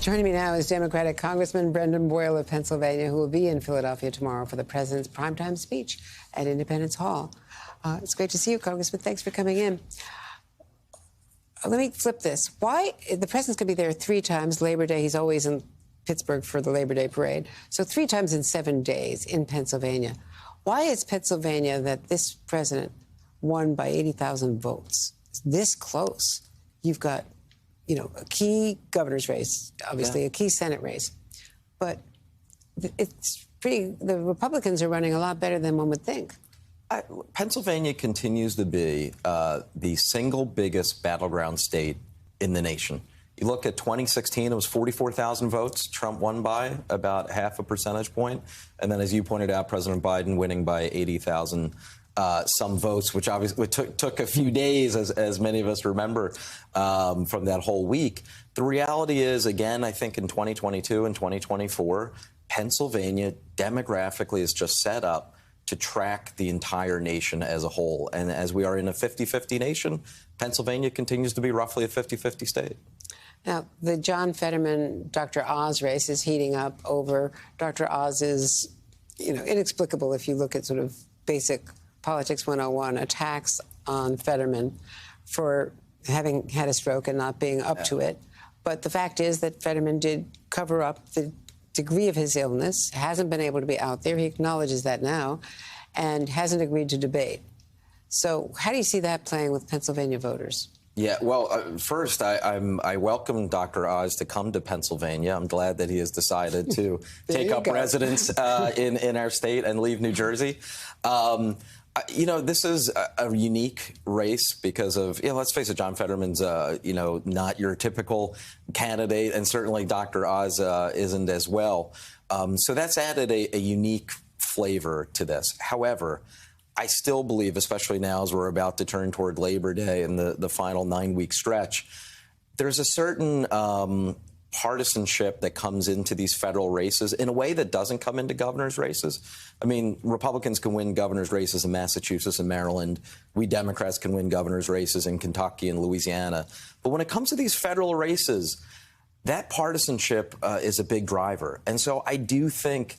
Joining me now is Democratic Congressman Brendan Boyle of Pennsylvania, who will be in Philadelphia tomorrow for the president's primetime speech at Independence Hall. It's great to see you, Congressman. Thanks for coming in. Let me flip this. Why? The president's going to be there 3 times. Labor Day, he's always in Pittsburgh for the Labor Day parade. So 3 times in 7 days in Pennsylvania. Why is Pennsylvania that this president won by 80,000 votes? It's this close. You've got, a key governor's race, obviously, a key Senate race. But the Republicans are running a lot better than one would think. Pennsylvania continues to be the single biggest battleground state in the nation. You look at 2016, it was 44,000 votes. Trump won by about half a percentage point. And then, as you pointed out, President Biden winning by 80,000 some votes, which obviously took a few days, as many of us remember, from that whole week. The reality is, again, I think in 2022 and 2024, Pennsylvania demographically is just set up to track the entire nation as a whole. And as we are in a 50-50 nation, Pennsylvania continues to be roughly a 50-50 state. Now, the John Fetterman, Dr. Oz race is heating up over Dr. Oz's, inexplicable, if you look at sort of basic Politics 101, attacks on Fetterman for having had a stroke and not being up to it. But the fact is that Fetterman did cover up the degree of his illness, hasn't been able to be out there. He acknowledges that now and hasn't agreed to debate. So how do you see that playing with Pennsylvania voters? Yeah, well, first, I welcome Dr. Oz to come to Pennsylvania. I'm glad that he has decided to take up residence in our state and leave New Jersey. This is a unique race because of, let's face it, John Fetterman's, not your typical candidate, and certainly Dr. Oz isn't as well. So that's added a unique flavor to this. However, I still believe, especially now as we're about to turn toward Labor Day and the final 9-week stretch, there's a certain partisanship that comes into these federal races in a way that doesn't come into governor's races. I mean, Republicans can win governor's races in Massachusetts and Maryland. We Democrats can win governor's races in Kentucky and Louisiana. But when it comes to these federal races, that partisanship is a big driver. And so I do think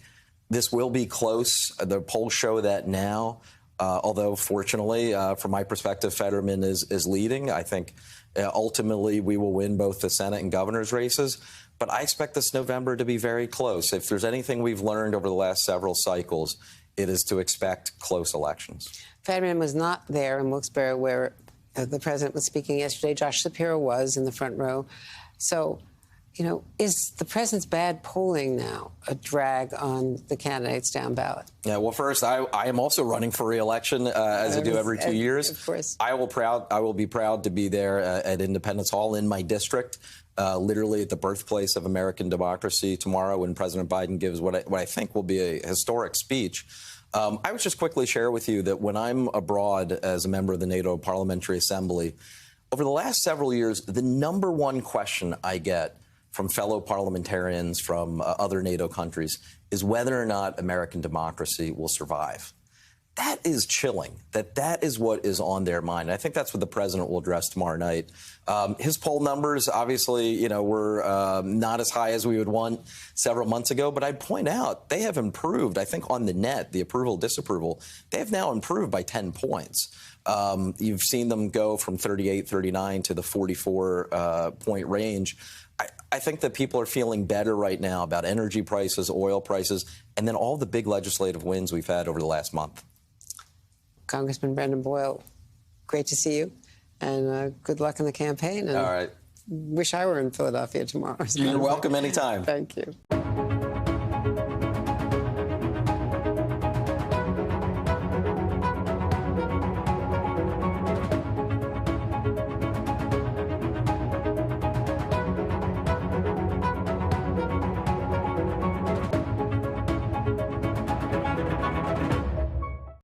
this will be close. The polls show that now. Although, fortunately, from my perspective, Fetterman is leading. I think ultimately we will win both the Senate and governor's races. But I expect this November to be very close. If there's anything we've learned over the last several cycles, it is to expect close elections. Fetterman was not there in Wilkes-Barre where the president was speaking yesterday. Josh Shapiro was in the front row. So, is the president's bad polling now a drag on the candidates down ballot? Yeah, well, first, I am also running for re-election, as I do every 2 years. Of course. I will be proud to be there at Independence Hall in my district, literally at the birthplace of American democracy tomorrow when President Biden gives what I think will be a historic speech. I would just quickly share with you that when I'm abroad as a member of the NATO Parliamentary Assembly, over the last several years, the #1 question I get from fellow parliamentarians from other NATO countries is whether or not American democracy will survive. That is chilling, that is what is on their mind. I think that's what the president will address tomorrow night. His poll numbers, obviously, were not as high as we would want several months ago. But I'd point out they have improved, I think, on the net, the approval, disapproval. They have now improved by 10 points. You've seen them go from 38, 39 to the 44-point range. I think that people are feeling better right now about energy prices, oil prices, and then all the big legislative wins we've had over the last month. Congressman Brendan Boyle, great to see you, and good luck in the campaign. And all right. Wish I were in Philadelphia tomorrow. You're welcome anytime. Thank you.